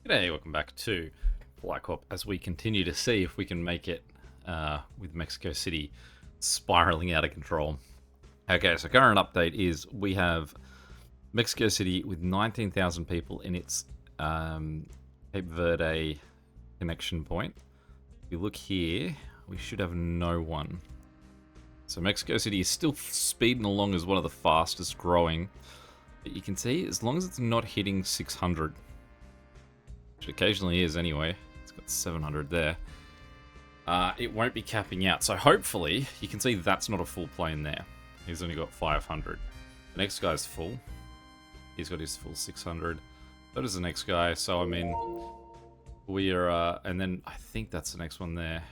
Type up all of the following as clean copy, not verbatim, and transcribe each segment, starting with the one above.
G'day, welcome back to Corp as we continue to see if we can make it with Mexico City spiraling out of control. Okay, so current update is we have Mexico City with 19,000 people in its Cape Verde connection point. If you look here, we should have no one. So Mexico City is still speeding along as one of the fastest growing. But you can see, as long as it's not hitting 600, which occasionally is anyway, it's got 700 there, it won't be capping out. So hopefully, you can see that's not a full plane there. He's only got 500. The next guy's full. He's got his full 600. So does the next guy. So, I mean, we are, and then I think that's the next one there.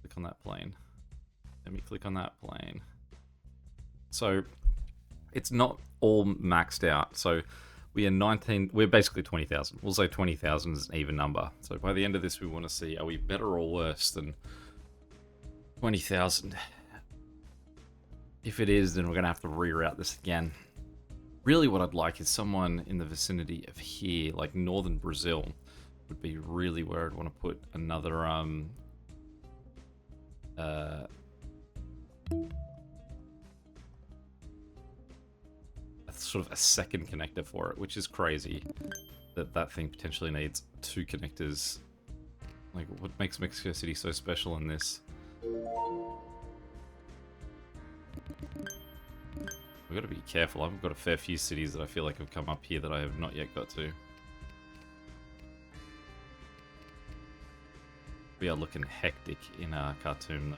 Click on that plane. Let me click on that plane. So, it's not all maxed out. So, we are 19, we're basically 20,000. We'll say 20,000 is an even number. So by the end of this, we want to see, are we better or worse than 20,000? If it is, then we're going to have to reroute this again. Really what I'd like is someone in the vicinity of here, like northern Brazil, would be really where I'd want to put another, sort of a second connector for it, which is crazy that that thing potentially needs two connectors. Like, what makes Mexico City so special in this? We've got to be careful. I've got a fair few cities that I feel like have come up here that I have not yet got to. We are looking hectic in our Khartoum though.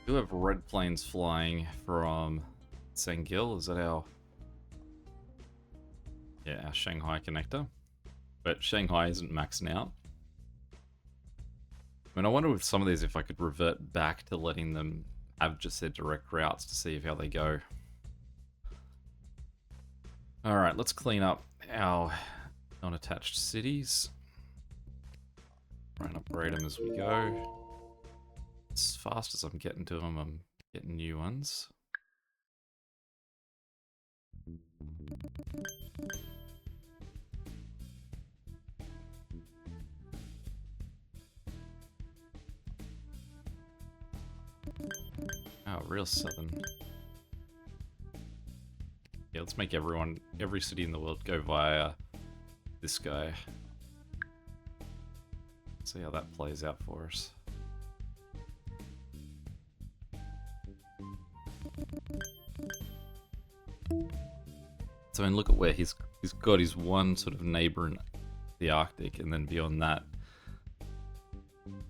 We do have red planes flying from Sangil. Is that our... Yeah, our Shanghai connector. But Shanghai isn't maxing out. I mean, I wonder with some of these if I could revert back to letting them have just their direct routes to see how they go. Alright, let's clean up our non-attached cities. Try and upgrade them as we go. As fast as I'm getting to them, I'm getting new ones. Oh, real southern. Yeah, let's make every city in the world go via this guy. See how that plays out for us. So I mean, look at where he's got his one sort of neighbor in the Arctic, and then beyond that,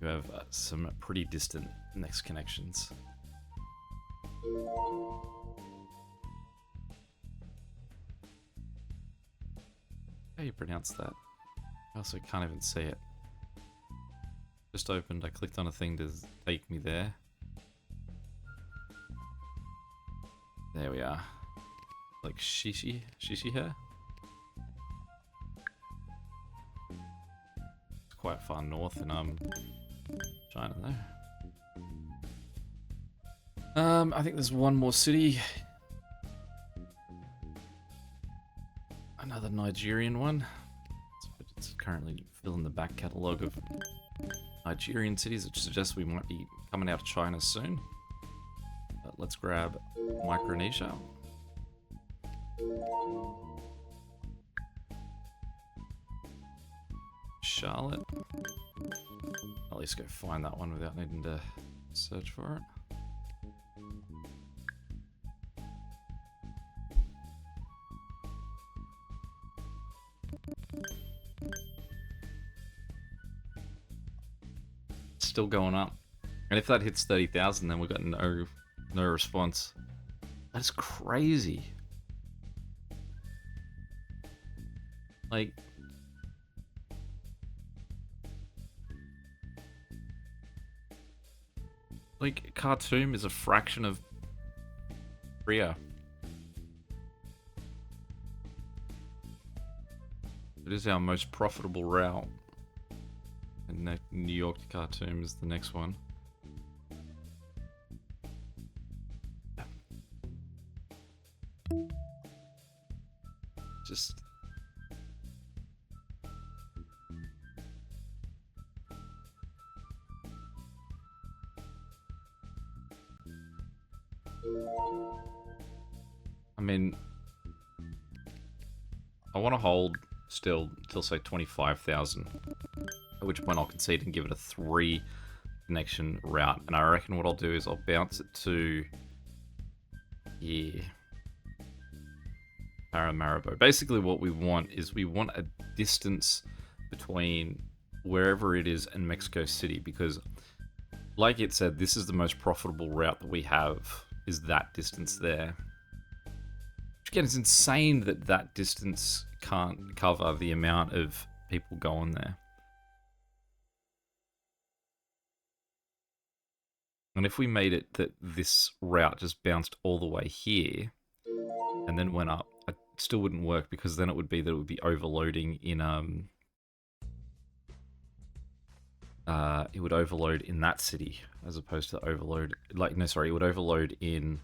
you have some pretty distant next connections. How do you pronounce that? I also can't even see it. Just opened, I clicked on a thing to take me there. There we are. Like Shishi hair? It's quite far north in China though. I think there's one more city. Another Nigerian one. It's currently filling the back catalogue of Nigerian cities, which suggests we might be coming out of China soon. But let's grab Micronesia. Charlotte. At least go find that one without needing to search for it. Still going up. And if that hits 30,000, then we've got no response. That's crazy. Like Khartoum is a fraction of Rio. It is our most profitable route. And New York to Khartoum is the next one. Just... I mean, I want to hold still till say 25,000, at which point I'll concede and give it a 3 connection route. And I reckon what I'll do is I'll bounce it to here, Paramaribo. Basically what we want is we want a distance between wherever it is and Mexico City, because like it said, this is the most profitable route that we have, is that distance there. Again, it's insane that that distance can't cover the amount of people going there. And if we made it that this route just bounced all the way here and then went up, it still wouldn't work, because then it would be that it would be overloading in it would overload in that city as opposed to overload, like, no, sorry, it would overload in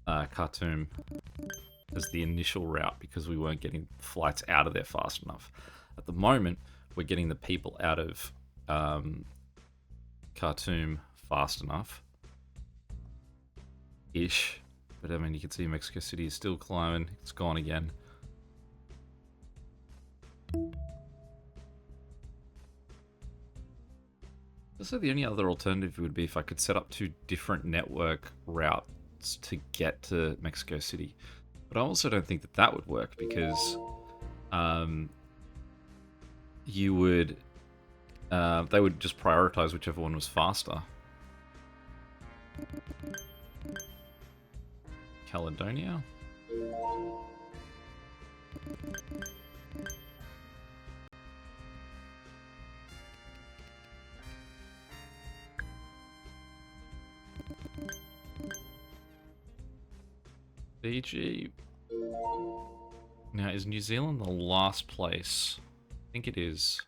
Khartoum as the initial route, because we weren't getting flights out of there fast enough. At the moment, we're getting the people out of Khartoum fast enough ish, but I mean, you can see Mexico City is still climbing. It's gone again. So the only other alternative would be if I could set up 2 different network routes to get to Mexico City. But I also don't think that that would work, because you would they would just prioritize whichever one was faster. Caledonia? Fiji. Now, is New Zealand the last place? I think it is.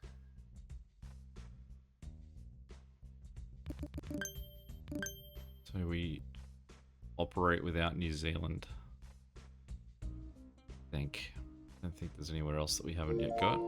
So we operate without New Zealand. I don't think there's anywhere else that we haven't yet got.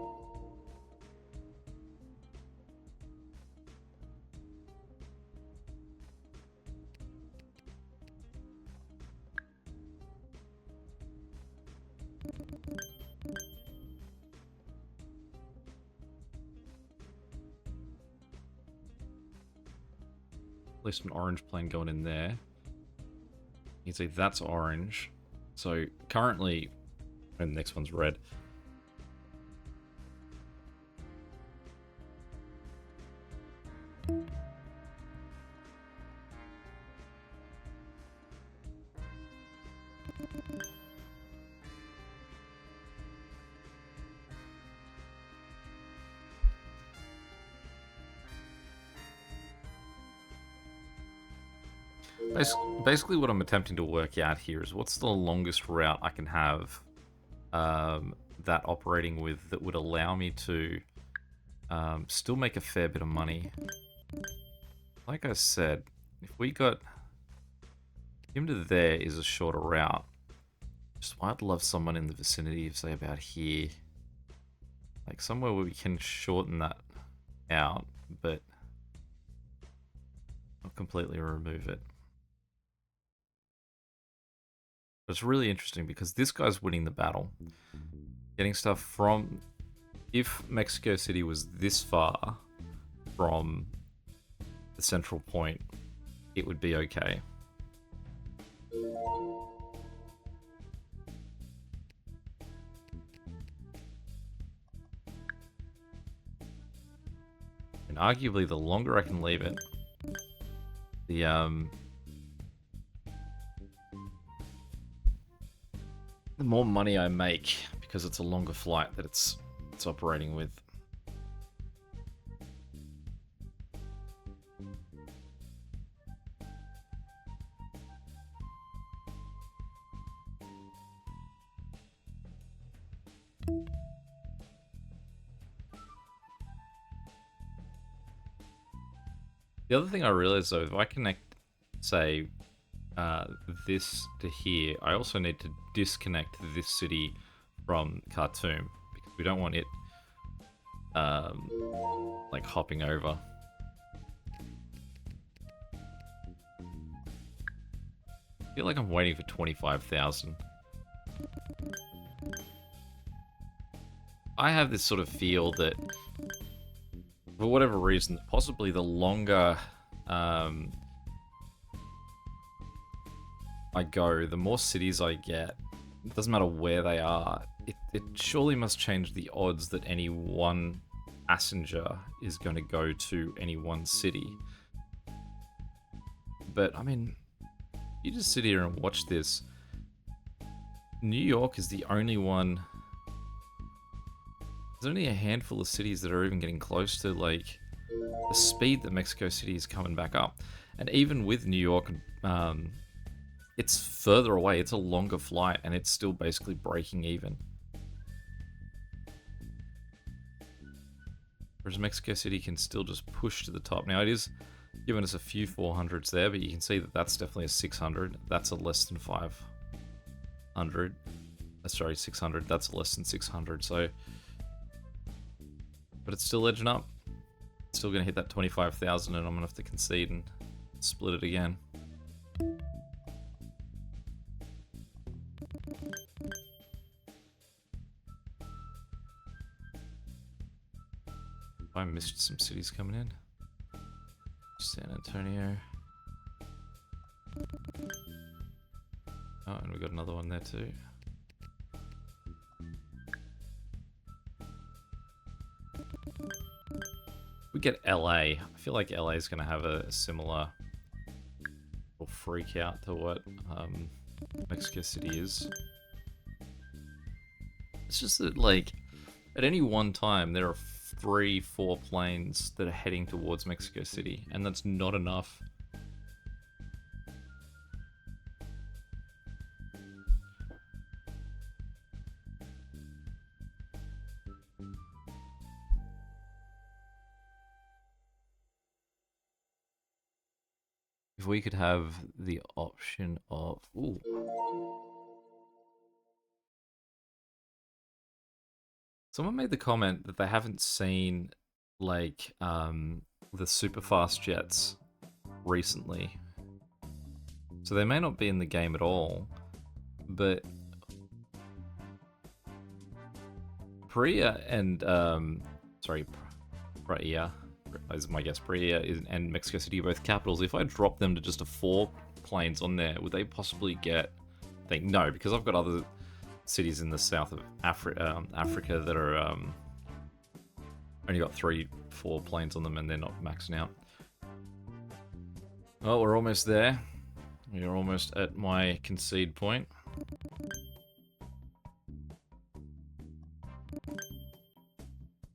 At least an orange plane going in there. You can see that's orange. So currently, and the next one's red. Basically what I'm attempting to work out here is what's the longest route I can have that operating with that would allow me to still make a fair bit of money. Like I said, if we got him to there is a shorter route. Just I'd love someone in the vicinity of, say, about here. Like somewhere where we can shorten that out, but not completely remove it. But it's really interesting because this guy's winning the battle. Getting stuff from... If Mexico City was this far from the central point, it would be okay. And arguably, the longer I can leave it, the more money I make, because it's a longer flight that it's operating with. The other thing I realized though, if I connect, say, this to here, I also need to disconnect this city from Khartoum because we don't want it like hopping over. I feel like I'm waiting for 25,000. I have this sort of feel that, for whatever reason, possibly the longer I go, the more cities I get. It doesn't matter where they are. It surely must change the odds that any one passenger is going to go to any one city. But, I mean, you just sit here and watch this. New York is the only one. There's only a handful of cities that are even getting close to, like, the speed that Mexico City is coming back up. And even with New York, it's further away. It's a longer flight, and it's still basically breaking even. Whereas Mexico City can still just push to the top. Now, it is giving us a few 400s there, but you can see that that's definitely a 600. That's a less than 500. Sorry, 600. That's less than 600. So, but it's still edging up. It's still going to hit that 25,000, and I'm going to have to concede and split it again. I missed some cities coming in. San Antonio. Oh, and we got another one there too. We get LA. I feel like LA is going to have a similar freak out to what Mexico City is. It's just that, like, at any one time, there are 3-4 planes that are heading towards Mexico City, and that's not enough. If we could have the option of... Ooh. Someone made the comment that they haven't seen, like, the super fast jets recently. So they may not be in the game at all, but Praia and, Praia is my guess, Praia and Mexico City are both capitals. If I drop them to just a 4 planes on there, would they possibly get... No, because I've got other cities in the south of Africa that are only got 3-4 planes on them, and they're not maxing out. Well, we're almost there. We're almost at my concede point.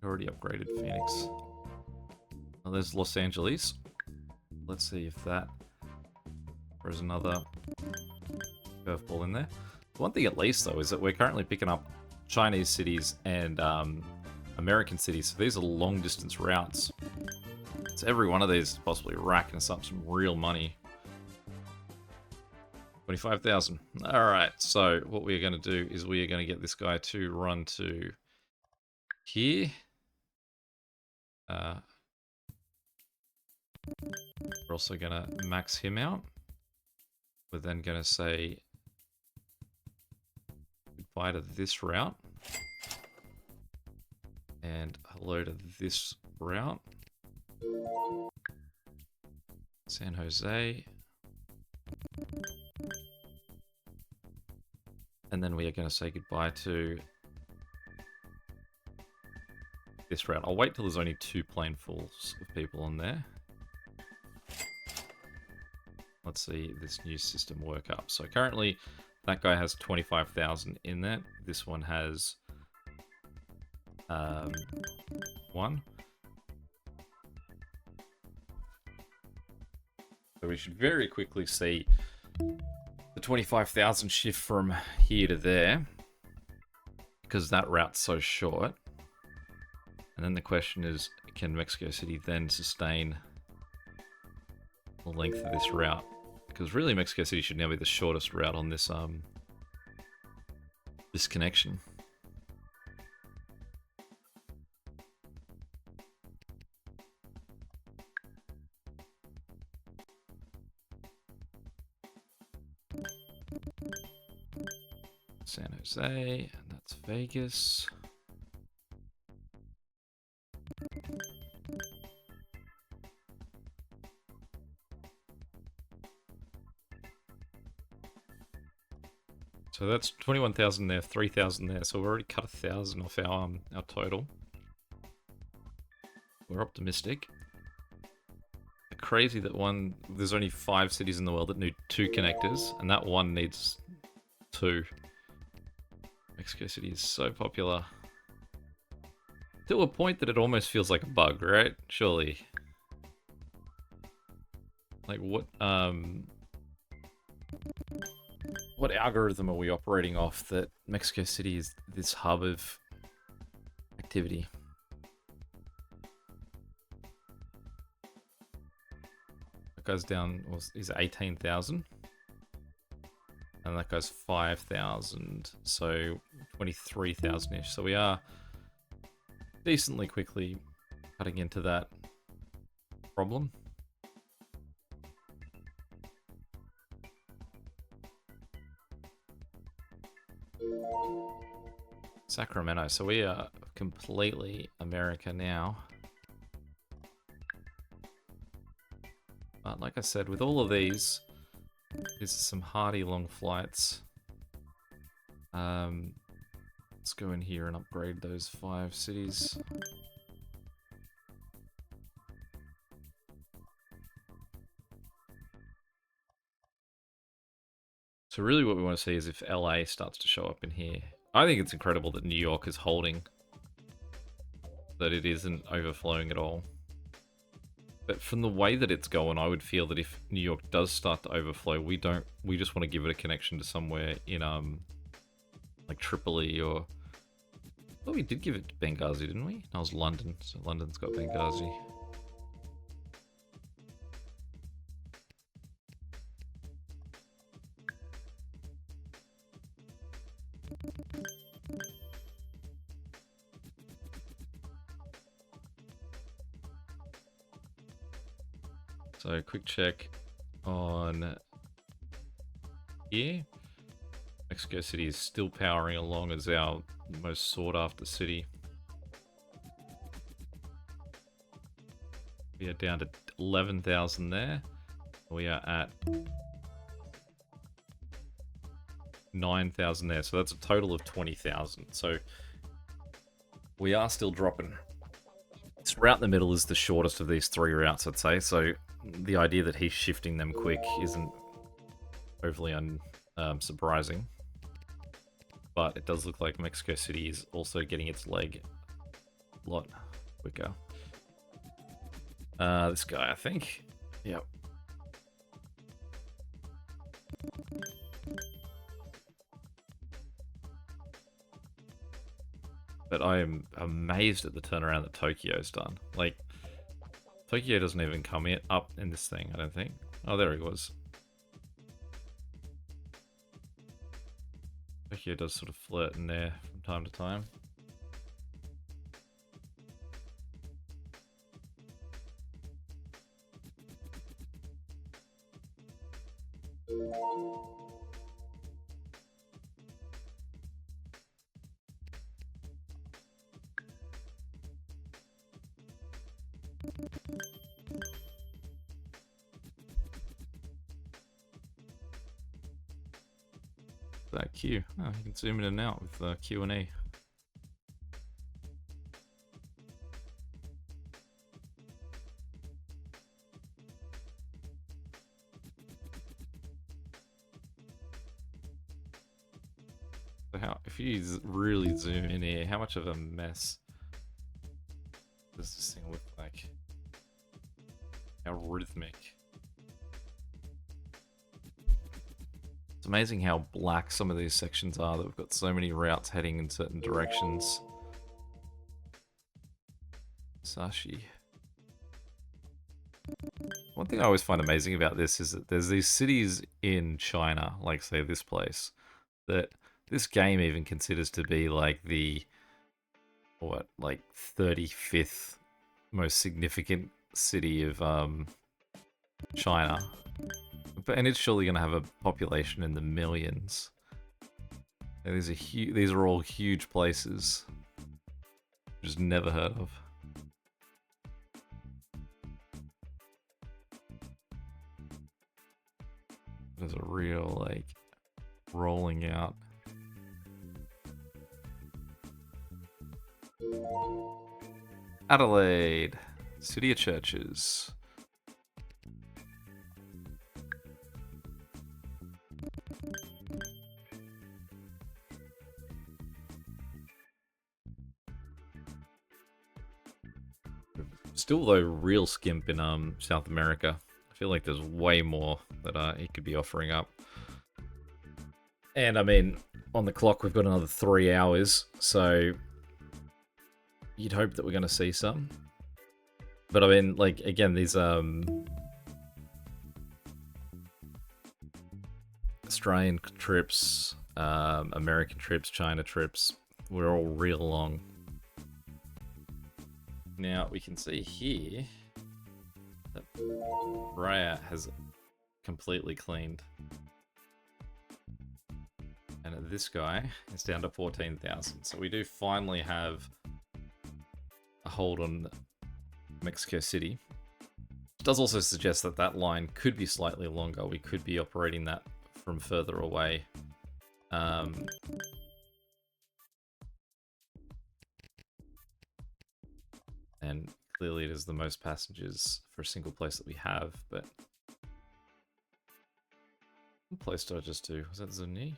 Already upgraded Phoenix. Well, there's Los Angeles. Let's see if there's another curveball in there. One thing at least, though, is that we're currently picking up Chinese cities and American cities. So these are long-distance routes. So every one of these is possibly racking us up some real money. 25,000. Alright, so what we're going to do is we are going to get this guy to run to here. We're also going to max him out. We're then going to say goodbye to this route. And hello to this route. San Jose. And then we are going to say goodbye to this route. I'll wait till there's only 2 planefuls of people on there. Let's see this new system work up. So currently, that guy has 25,000 in there. This one has 1. So we should very quickly see the 25,000 shift from here to there, because that route's so short. And then the question is, can Mexico City then sustain the length of this route? Because really Mexico City should now be the shortest route on this this connection. San Jose, and that's Vegas. So that's 21,000 there, 3,000 there. So we've already cut 1,000 off our total. We're optimistic. Crazy that there's only 5 cities in the world that need 2 connectors, and that one needs 2. Mexico City is so popular. To a point that it almost feels like a bug, right? Surely. Like what algorithm are we operating off that Mexico City is this hub of activity? That goes down, is 18,000. And that goes 5,000, so 23,000-ish. So we are decently quickly cutting into that problem. Sacramento, so we are completely America now. But like I said, with all of these are some hardy long flights. Let's go in here and upgrade those 5 cities. So really what we want to see is if LA starts to show up in here. I think it's incredible that New York is holding, that it isn't overflowing at all. But from the way that it's going, I would feel that if New York does start to overflow, we just want to give it a connection to somewhere in like Tripoli or... Oh, we did give it to Benghazi, didn't we? That was London, so London's got Benghazi. So quick check on here. Mexico City is still powering along as our most sought after city. We are down to 11,000 there. We are at 9,000 there. So that's a total of 20,000. So we are still dropping. This route in the middle is the shortest of these 3 routes, I'd say. So the idea that he's shifting them quick isn't overly surprising. But it does look like Mexico City is also getting its leg a lot quicker. This guy, I think. Yep. But I am amazed at the turnaround that Tokyo's done. Like, Tokyo doesn't even come up in this thing, I don't think. Oh, there he was. Tokyo does sort of flirt in there from time to time. That Q. Oh, you can zoom in and out with Q&A. So how, if you really zoom in here, how much of a mess does this thing look like? How rhythmic. It's amazing how black some of these sections are, that we've got so many routes heading in certain directions. Sashi. thing I always find amazing about this is that there's these cities in China, like say this place, that this game even considers to be like the what, like 35th most significant city of China. And it's surely going to have a population in the millions. And these are all huge places. Just never heard of. There's a real, like, rolling out. Adelaide, City of Churches. Still, though, real skimp in South America. I feel like there's way more that he could be offering up. And I mean, on the clock, we've got another 3 hours, so you'd hope that we're going to see some. But I mean, like, again, these Australian trips, American trips, China trips, we're all real long. Now, we can see here that Raya has completely cleaned. And this guy is down to 14,000. So we do finally have a hold on Mexico City. It does also suggest that that line could be slightly longer. We could be operating that from further away. And clearly it is the most passengers for a single place that we have, but... What place did I just do? Was that Zuni?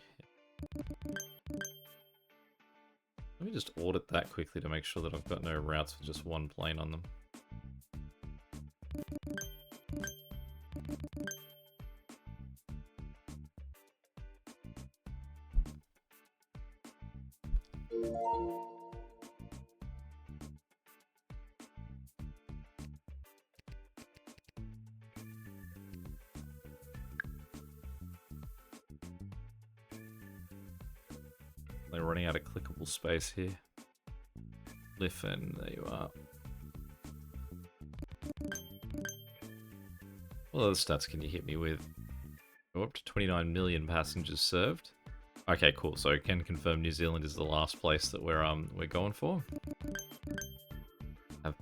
Let me just audit that quickly to make sure that I've got no routes with just one plane on them. They're running out of clickable space here. Liffen, there you are. What other stats can you hit me with? Go up to 29 million passengers served. Okay, cool. So I can confirm New Zealand is the last place that we're going for. Have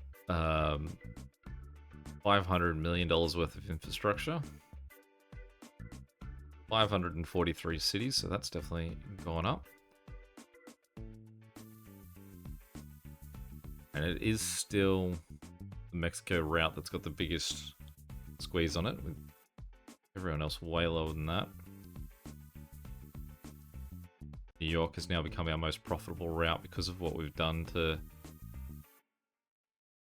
$500 million worth of infrastructure. 543 cities, so that's definitely gone up. And it is still the Mexico route that's got the biggest squeeze on it, with everyone else way lower than that. New York has now become our most profitable route because of what we've done to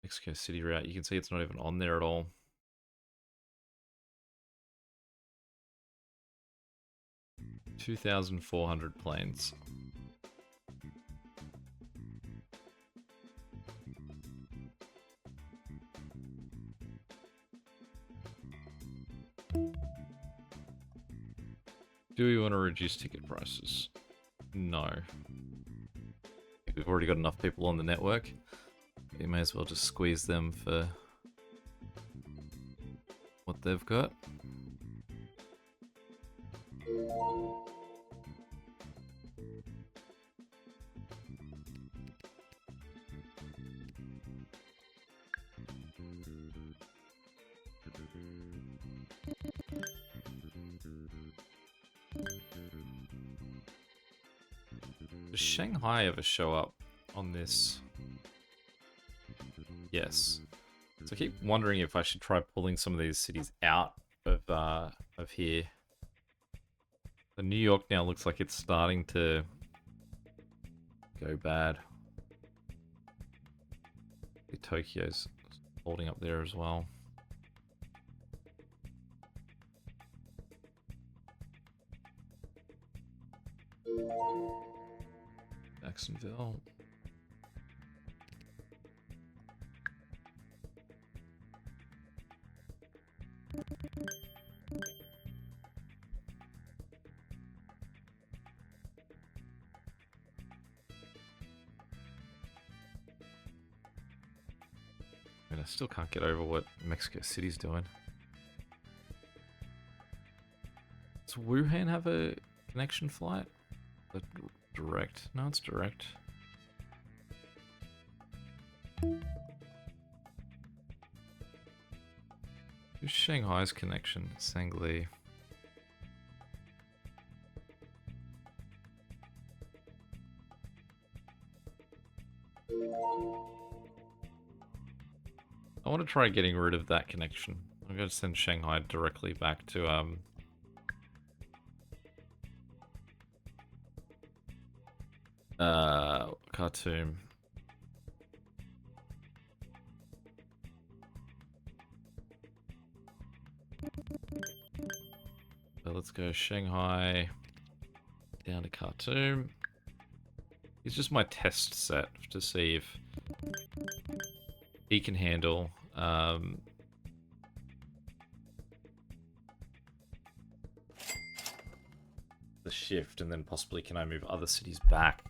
Mexico City route. You can see it's not even on there at all. $2,400 planes. Do we want to reduce ticket prices? No. We've already got enough people on the network. We may as well just squeeze them for what they've got. Does Shanghai ever show up on this? Yes. So I keep wondering if I should try pulling some of these cities out of here. The New York now looks like it's starting to go bad. The Tokyo's holding up there as well. Jacksonville. I mean, I still can't get over what Mexico City's doing. Does Wuhan have a connection flight? But direct? No, it's direct. Who's Shanghai's connection? Sangli. I want to try getting rid of that connection. I'm going to send Shanghai directly back to Khartoum. So let's go Shanghai down to Khartoum. It's just my test set to see if he can handle the shift, and then possibly can I move other cities back?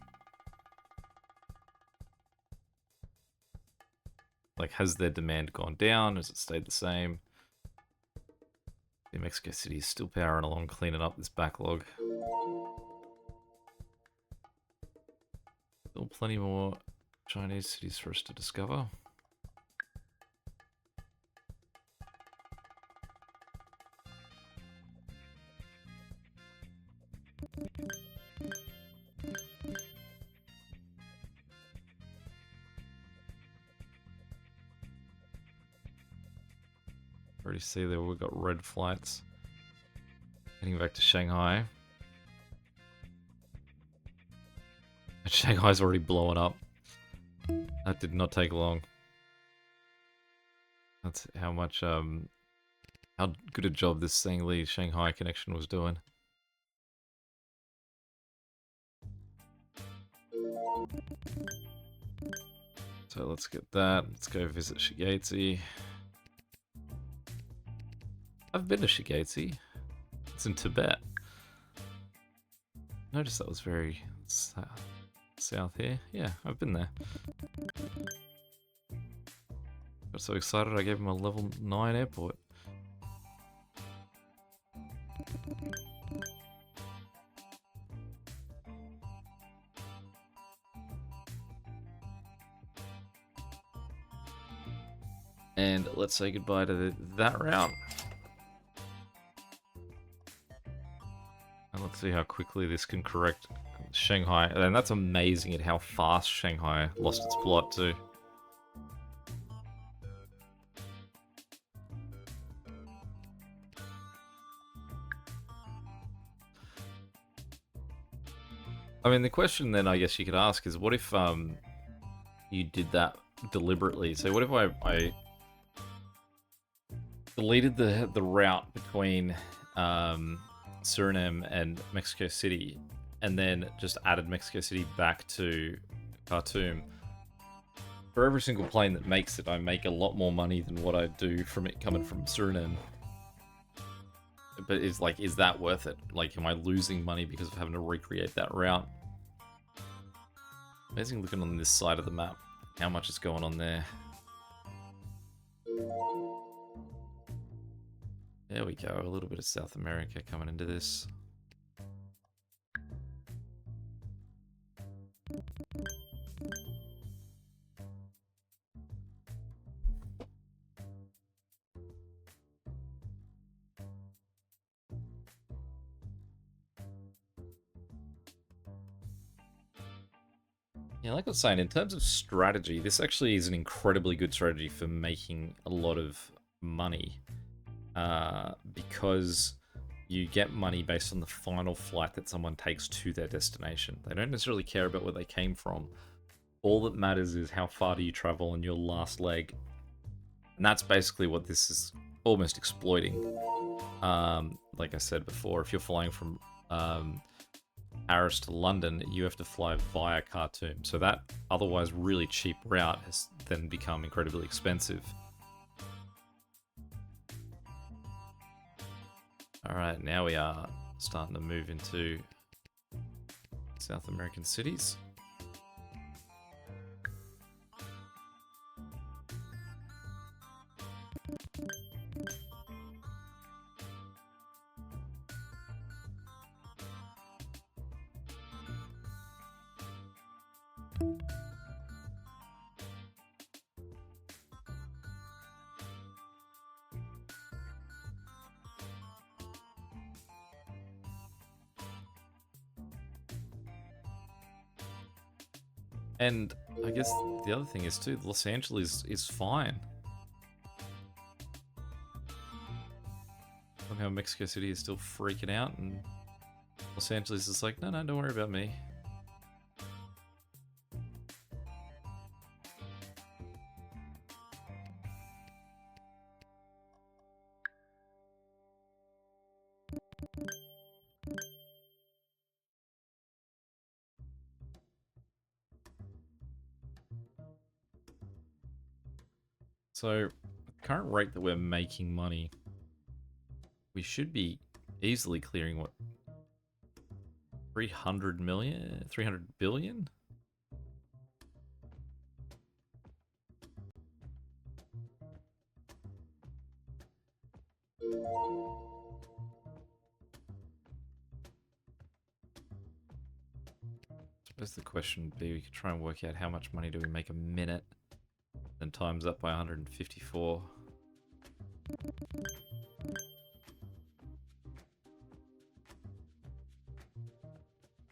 Like, has their demand gone down? Has it stayed the same? The Mexico City is still powering along, cleaning up this backlog. Still plenty more Chinese cities for us to discover. Already see there we've got red flights heading back to Shanghai. And Shanghai's already blowing up. That did not take long. That's how much how good a job this Sangli Shanghai connection was doing. So let's get that. Let's go visit Shigatse. I've been to Shigatse. It's in Tibet. Notice that was very south here. Yeah, I've been there. Got so excited I gave him a level 9 airport. And let's say goodbye to that route. And let's see how quickly this can correct Shanghai. And that's amazing at how fast Shanghai lost its plot too. I mean, the question then I guess you could ask is, what if you did that deliberately? So what if I deleted the route between Suriname and Mexico City, and then just added Mexico City back to Khartoum? For every single plane that makes it, I make a lot more money than what I do from it coming from Suriname. But is that worth it? Like, am I losing money because of having to recreate that route? Amazing looking on this side of the map. How much is going on there? There we go, a little bit of South America coming into this. Yeah, like I was saying, in terms of strategy, this actually is an incredibly good strategy for making a lot of money. Because you get money based on the final flight that someone takes to their destination. They don't necessarily care about where they came from. All that matters is how far do you travel on your last leg. And that's basically what this is almost exploiting. Like I said before, if you're flying from Paris to London, you have to fly via Khartoum. So that otherwise really cheap route has then become incredibly expensive. Alright, now we are starting to move into South American cities. And I guess the other thing is too, Los Angeles is fine. Somehow Mexico City is still freaking out, and Los Angeles is like, no, don't worry about me. So, the current rate that we're making money, we should be easily clearing, what, 300 million? 300 billion? I suppose the question would be, we could try and work out how much money do we make a minute, then times that by 154.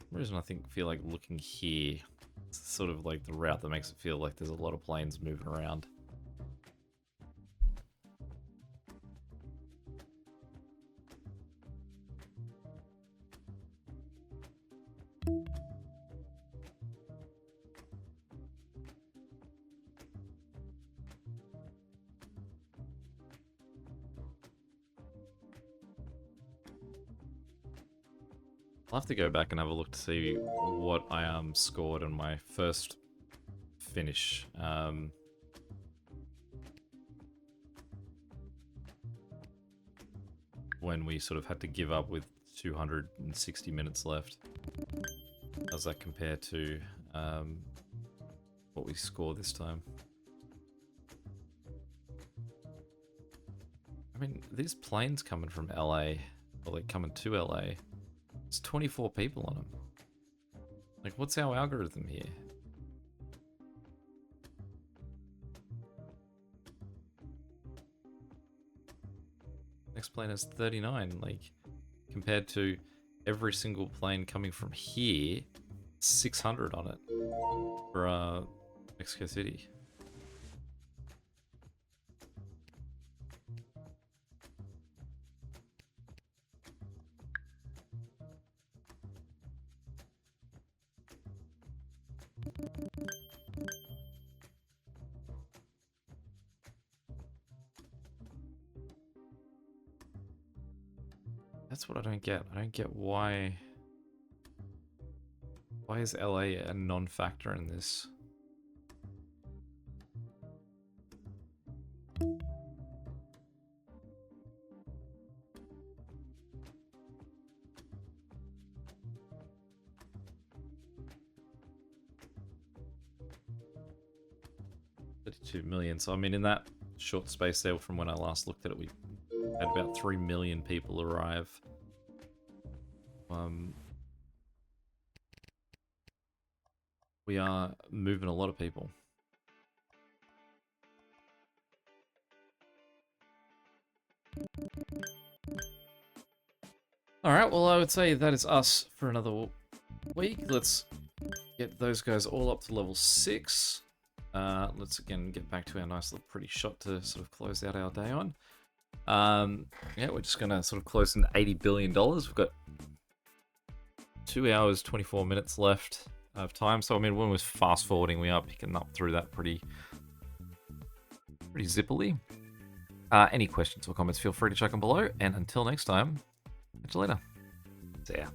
The reason I feel like looking here, it's sort of like the route that makes it feel like there's a lot of planes moving around. I'll have to go back and have a look to see what I scored on my first finish. When we sort of had to give up with 260 minutes left. How does that compare to what we score this time? I mean, these planes coming from LA, or like coming to LA, there's 24 people on them. Like, what's our algorithm here? Next plane is 39, like, compared to every single plane coming from here, 600 on it for Mexico City. That's what I don't get. I don't get why is LA a non-factor in this? $32 million. So I mean, in that short space there from when I last looked at it, we had about 3 million people arrive. We are moving a lot of people. Alright, well I would say that is us for another week. Let's get those guys all up to level 6. Let's again get back to our nice little pretty shot to sort of close out our day on. Yeah, we're just gonna sort of close in $80 billion. We've got 2 hours, 24 minutes left of time. So I mean, when we're fast forwarding, we are picking up through that pretty zippily. Any questions or comments, feel free to chuck them below. And until next time, catch you later. See ya.